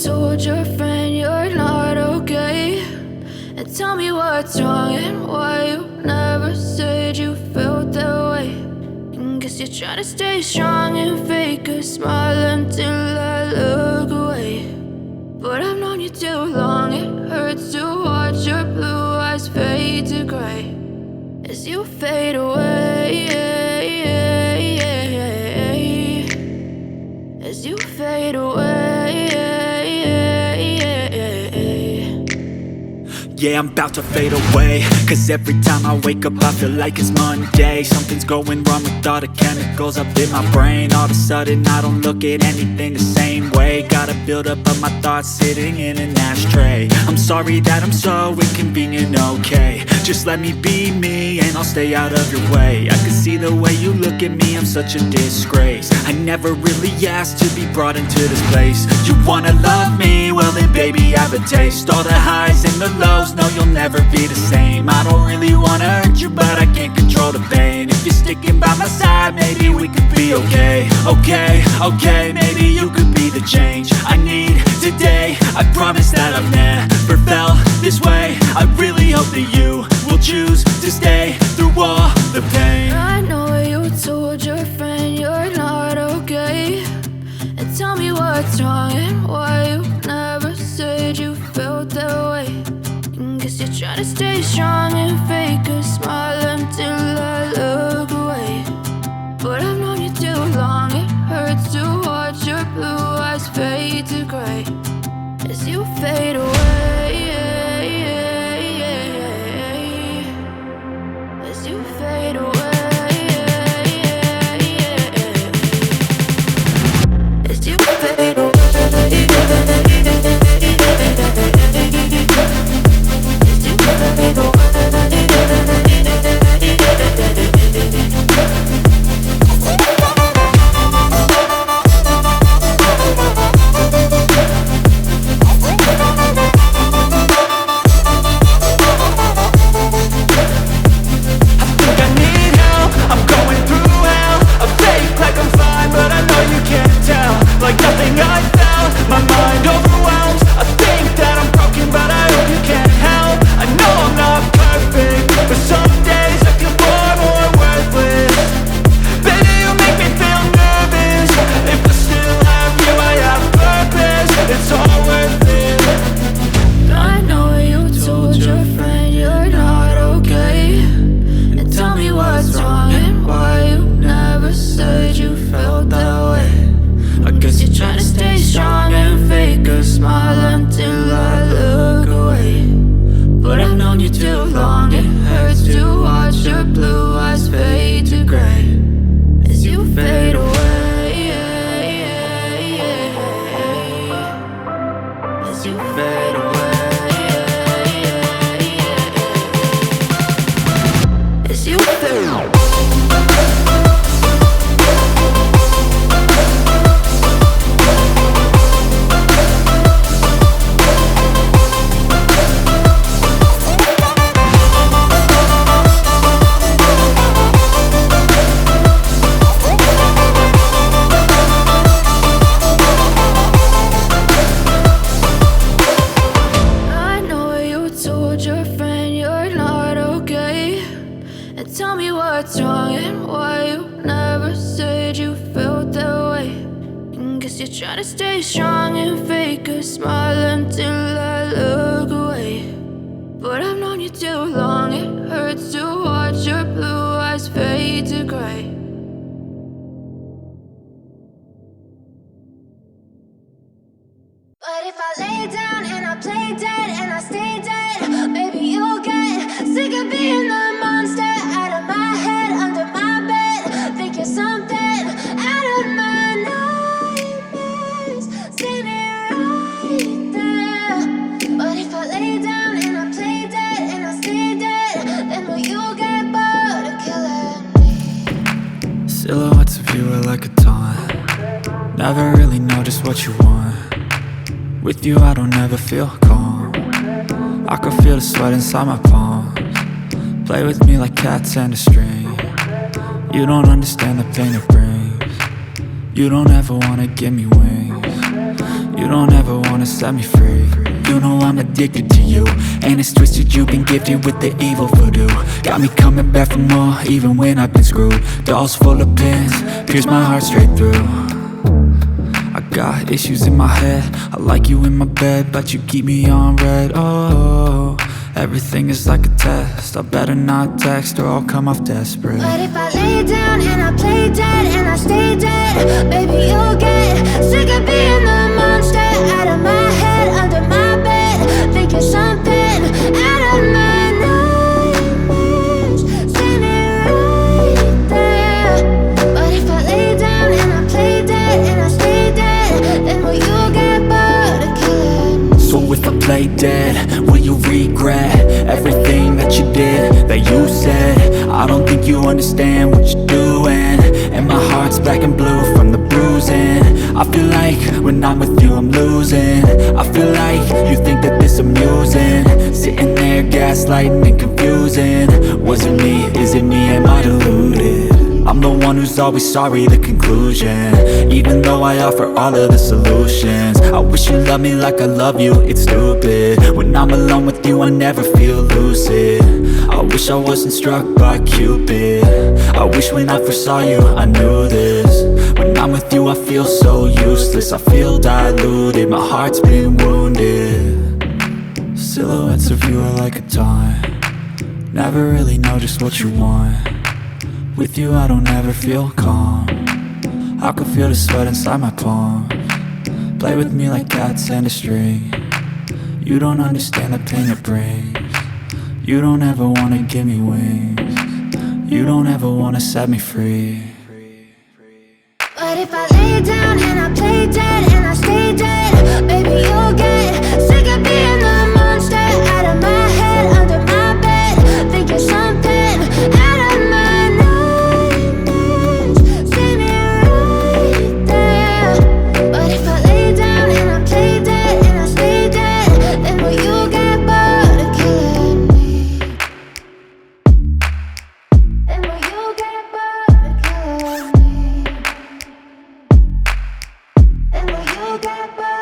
told your friend you're not okay, and tell me what's wrong and why you never said you felt that way. And guess you're trying to stay strong and fake a smile until I look away. But I've known you too long, it hurts to watch your blue eyes fade to gray as you fade away, as you fade away. Yeah, I'm about to fade away, cause every time I wake up I feel like it's Monday. Something's going wrong with all the chemicals up in my brain. All of a sudden I don't look at anything the same way. Gotta build up of my thoughts sitting in an ashtray. I'm sorry that I'm so inconvenient, okay. Just let me be me and I'll stay out of your way. I can see the way you look at me, I'm such a disgrace. I never really asked to be brought into this place. You wanna love me? Well then baby I have a taste. All the highs and the lows, no you'll never be the same. I don't really wanna hurt you but I can't control the pain. If you're sticking by my side maybe we could be okay. Okay, maybe you could be the change I need today. I promise that I've never felt this way. I really hope that you will choose to stay through all the pain. I know you told your friend you're not okay, and tell me what's wrong and why you never said you felt that way. And guess you're trying to stay strong and fake a smile until I look away. But I've known you too long, it hurts to watch your blue eyes fade to gray as you fade away, as you fade away, as you fade away. Silhouettes of you are like a taunt. Never really know just what you want. With you I don't ever feel calm. I can feel the sweat inside my palms. Play with me like cats and a string. You don't understand the pain it brings. You don't ever wanna give me wings. You don't ever wanna set me free. You know I'm addicted to you, and it's twisted, you've been gifted with the evil voodoo. Got me coming back for more, even when I've been screwed. Dolls full of pins, pierce my heart straight through. I got issues in my head, I like you in my bed, but you keep me on red. Oh, everything is like a test, I better not text or I'll come off desperate. But if I lay down and I play dead and I stay dead, baby, you'll get sick of being the monster out of my head, under my bed, thinking something out of my nightmares, standing right there. But if I lay down and I play dead and I stay dead, then will you get bored of killing me? So if I play dead, will you regret everything that you did, that you said? I don't think you understand what you're doing, and my heart's black and blue from the bruising. I feel like when I'm with you I'm losing. I feel like you think that this amusing, sitting there gaslighting and confusing. Was it me? Is it me? Am I deluded? I'm the one who's always sorry, the conclusion, even though I offer all of the solutions. I wish you loved me like I love you, it's stupid. When I'm alone with you I never feel lucid. I wish I wasn't struck by Cupid. I wish when I first saw you I knew this. When I'm with you I feel so useless, I feel diluted, my heart's been wounded. Silhouettes of you are like a taunt, never really know just what you want. With you I don't ever feel calm, I can feel the sweat inside my palms. Play with me like cats and a string, you don't understand the pain it brings. You don't ever wanna give me wings, you don't ever wanna set me free. But if I lay down and I play dead and I stay dead, baby, you'll get sick of being the monster out of my head, under my bed, thinking something out of my nightmares, standing right there. But if I lay down and I play dead and I stay dead, then will you get bored of killing me? Then will you get bored of killing me? And will you get bored?